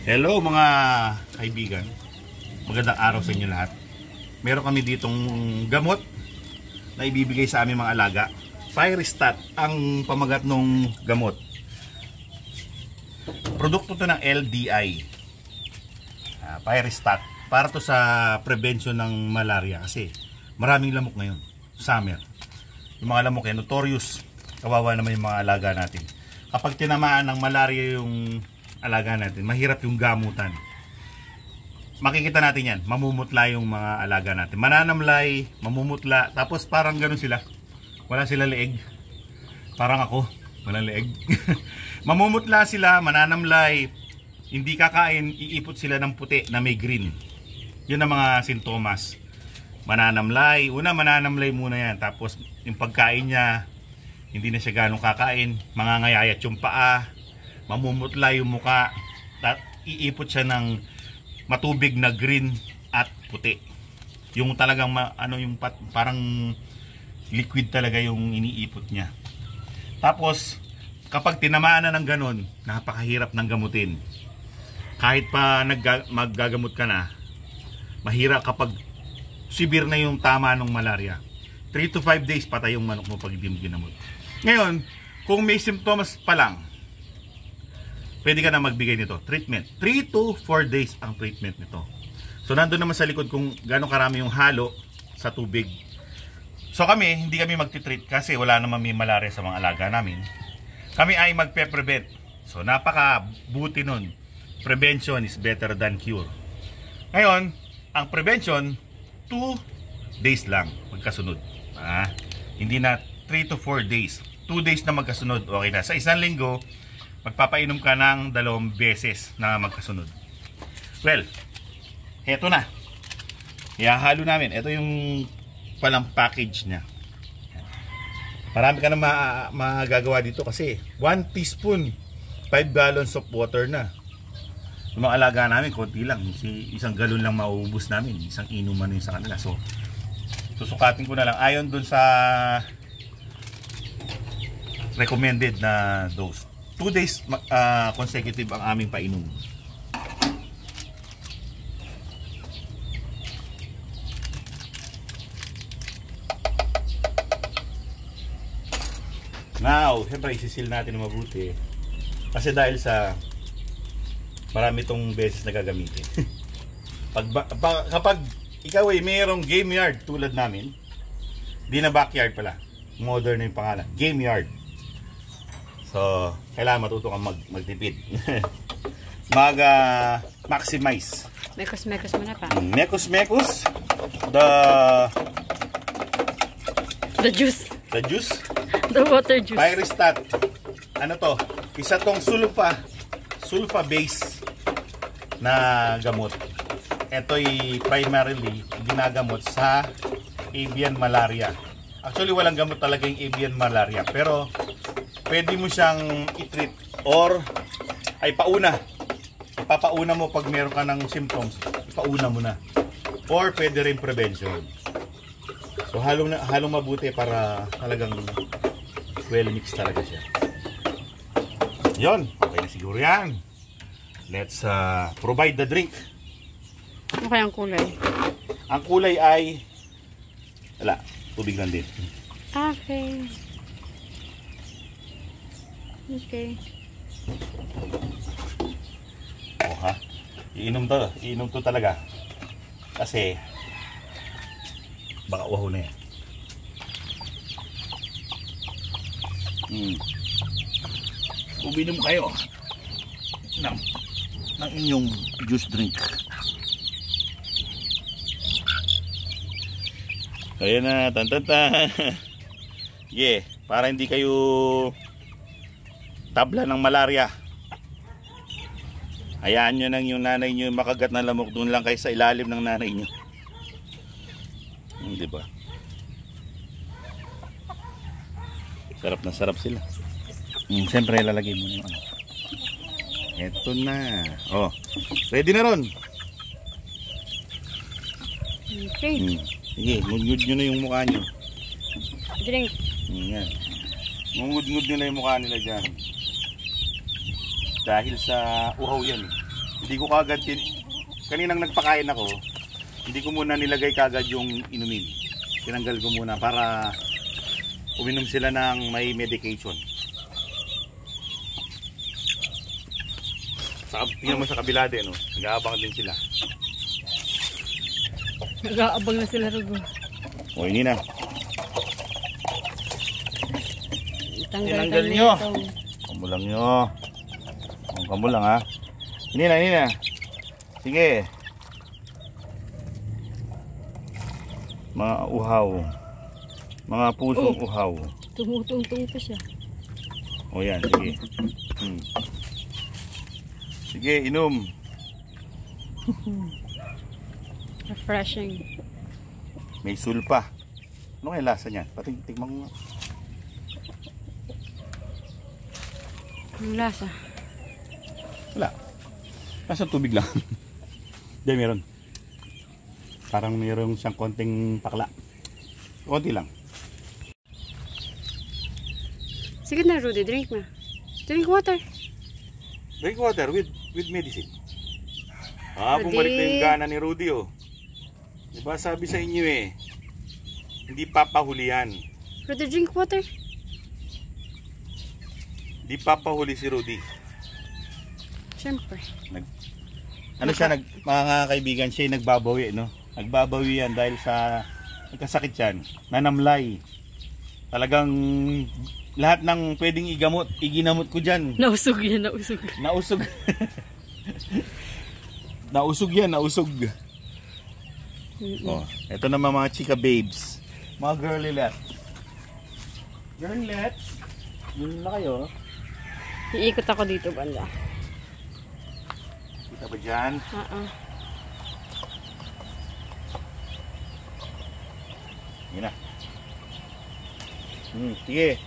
Hello mga kaibigan, magandang araw sa inyo lahat. Meron kami ditong gamot na ibibigay sa aming mga alaga. Firestat ang pamagat ng gamot. Produkto to ng LDI, Firestat. Para to sa prevention ng malaria kasi maraming lamok ngayon, summer. Yung mga lamok yan, notorious. Kawawa naman yung mga alaga natin. Kapag tinamaan ng malaria yung alaga natin, mahirap yung gamutan. Makikita natin yan, mamumutla yung mga alaga natin. Mananamlay, mamumutla, tapos parang gano'n sila. Wala sila leeg. Parang ako, walang leeg. Mamumutla sila, mananamlay, hindi kakain, iipot sila ng puti na may green. Yun ang mga sintomas. Mananamlay, mananamlay muna yan. Tapos yung pagkain niya, hindi na siya ganong kakain. Mangangayayat yung paa, mamumutla yung muka, iipot siya ng matubig na green at puti. Yung talagang parang liquid talaga yung iniipot niya. Tapos kapag tinamaan na ng ganon, napakahirap ng gamutin. Kahit pa maggagamot ka na, mahirap kapag severe na yung tama ng malaria. 3 to 5 days patay yung manok mo pag hindi mo ginamot. Ngayon, kung may symptoms pa lang, pwede ka na magbigay nito. Treatment. 3 to 4 days ang treatment nito. So, nandun naman sa likod kung gano'ng karami yung halo sa tubig. So, hindi kami magtitreat kasi wala naman may malaria sa mga alaga namin. Kami ay magpe-prevent. So, napaka-buti nun. Prevention is better than cure. Ngayon, ang prevention, 2 days lang magkasunod. Hindi na 3 to 4 days. 2 days na magkasunod, okay na. Sa isang linggo, magpapainom ka ng 2 beses na magkasunod. Well, eto na. Ihahalo namin. Ito yung palang package niya. Marami ka na magagawa dito kasi 1 teaspoon, 5 gallons of water na. Yung mga alaga namin, konti lang. Isang galon lang mauubos namin. Isang inuman yun sa kanila. So, susukatin ko na lang. Ayon dun sa recommended na dose. 2 days consecutive ang aming painom. Now, siyempre isisil natin na mabuti. Kasi dahil sa marami itong beses na gagamitin. Kapag ikaw ay mayroong game yard tulad namin, di na backyard pala. Modern na yung pangalan. Game yard. So, kailangan matuto kang magtipid. Maximize. Mekos-mekos mo na pa. Mekos-mekos. The juice. The juice. The water juice. Firestat. Ano to? Isa tong sulfa base na gamot. Ito'y primarily ginagamot sa avian malaria. Actually, walang gamot talaga yung avian malaria. Pero, pwede mo siyang i-treat or ay pauna. Ipapauna mo pag meron ka ng symptoms. Ipauna mo na. Or pwede rin prevention. So halong mabuti para talagang well mixed talaga siya. Yon, okay na siguro yan. Let's provide the drink. Ano kaya ang kulay? Ang kulay ay wala, tubig lang din. Okay. Okay. Iinom to talaga. Kasi baka uhaw na yan. Uminom kayo ng inyong juice drink. Ayan na, tan. Yeah, para hindi kayo tabla ng malaria. Hayaan nyo nang yung nanay nyo makagat na lamok, doon lang kayo sa ilalim ng nanay nyo. Diba? Sarap na sarap sila. Siyempre lalagay mo na. Eto na. Oh, ready na ron. Okay. Sige, ngud-ngud nyo na yung mukha nyo. Drink. Yan. Ngud-ngud nyo na yung mukha nila dyan. Dahil sa uhaw yan. Hindi ko kagad kaninang nagpakain ako, hindi ko muna nilagay kagad yung inumin. Tinanggal ko muna para uminom sila ng may medication. Tingnan mo sa kabila din, no? Nag-aabang din sila. Nag-aabang na sila, Rugo. O, ini na. Tinanggal nyo. Kamulang nyo. Kamulang, ha. Ini na. Sige. Mga uhaw. Mga pusong uhaw. Tumutong-tung pa siya. O, yan. Sige. Sige, inom. Refreshing. May sulpa. Ano kaya lasa niyan? Tignan mo. Ang lasa. Wala. Nasa tubig lang. Hindi, meron. Parang meron siyang konting pakla. Konti lang. Sige na, Rudy. Drink na. Drink water. Drink water with medicine. Rudy. Bumalik na yung gana ni Rudy, oh. Diba sabi sa inyo eh, hindi papahuli yan. Rudy, drink water. Hindi papahuli si Rudy. Siyempre. Mga kaibigan, siya yung nagbabawi, no? Nagbabawi yan dahil sa nagkasakit yan. Nanamlay. Talagang lahat ng pwedeng iginamot ko dyan. Nausog yan, nausog. Nausog. Nausog yan, nausog. Oh, ito naman mga chika babes. Mga girlylets. Girlylets. Yun na kayo. Iikot ako dito, banda. Kita ba dyan? Yun na. Sige.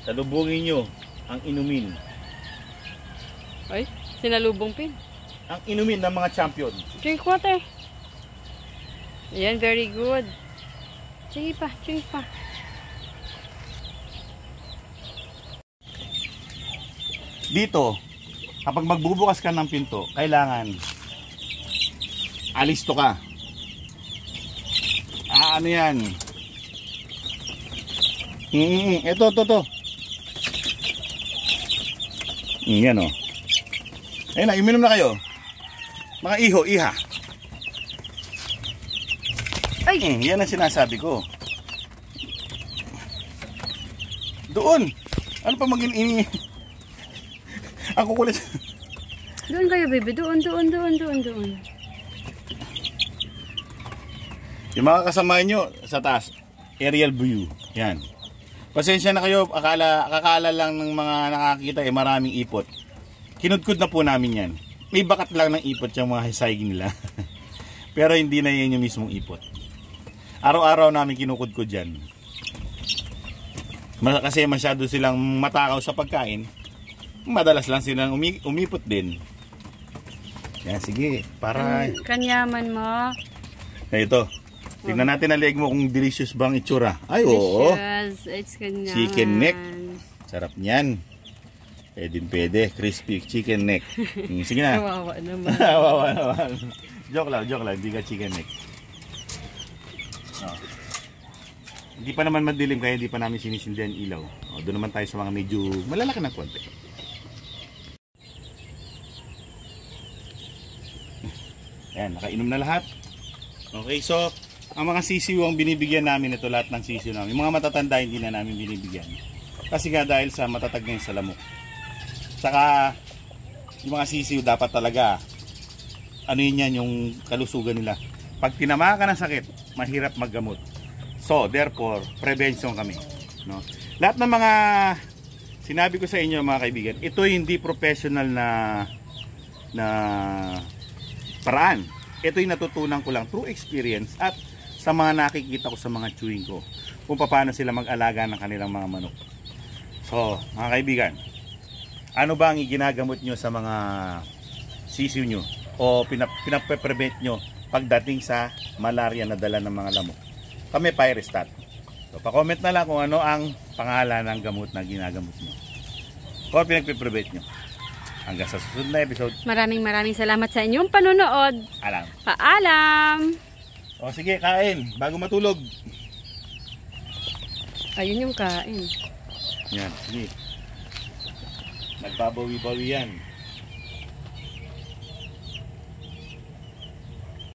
Salubungin nyo ang inumin. Ay, sinalubong pin. Ang inumin ng mga champion. Drink water. Ayan, very good. Drink pa, drink pa. Dito, kapag magbubukas ka ng pinto, kailangan alisto ka. Ano yan? Ito. Yan o. Ayun na, uminom na kayo. Mga iha. Ay, yan ang sinasabi ko. Doon. Ano pa maging Ako kulit. Doon kayo, baby. Doon. Yung mga kasama nyo sa taas, aerial view. Yan. Pasensya na kayo, akala lang ng mga nakakita maraming ipot. Kinudkud na po namin yan. May bakat lang ng ipot yung mga hisaygi nila. Pero hindi na yan yung mismong ipot. Araw-araw namin kinukudkud yan. Kasi masyado silang matakaw sa pagkain. Madalas lang silang umipot din. Yan, sige. Para... Kanyaman mo. Ito. Tignan natin ang leeg mo kung delicious bang itsura. Ay, oo. Delicious. It's kanyaman. Chicken neck. Sarap niyan. Pwede. Crispy chicken neck. Sige na. Kawawa naman. Kawawa naman. Joke lang. Hindi ka chicken neck. Hindi pa naman madilim kaya hindi pa namin sinisindihan ilaw. Doon naman tayo sa mga medyo malalaki ng konti. Ayan, nakainom na lahat. Okay, so ang mga sisiw ang binibigyan namin, ito lahat ng sisiw namin. Yung mga matatanda hindi na namin binibigyan. Kasi nga dahil sa matatag na yung sa lamok. Saka yung mga sisiw dapat talaga ano yun yan, yung kalusugan nila. Pag tinama ka ng sakit, mahirap maggamot. So therefore, prevention kami, no? Lahat ng mga sinabi ko sa inyo mga kaibigan, ito hindi professional na paraan. Ito yung natutunan ko lang through experience at sa mga nakikita ko sa mga chewing ko kung paano sila mag-alaga ng kanilang mga manok. So mga kaibigan, ano ba ang ginagamot nyo sa mga sisiw nyo o pinaprevent nyo pagdating sa malaria na dala ng mga lamok? Kami Pyrestat. So pa-comment na lang kung ano ang pangalan ng gamot na ginagamot nyo o pinagpe-prevent nyo. Hanggang sa susunod na episode. Maraming salamat sa inyong panonood. Alam. Paalam! O sige, kain. Bago matulog. Ayun yung kain. Yan, sige. Nagbabawi-bawi yan.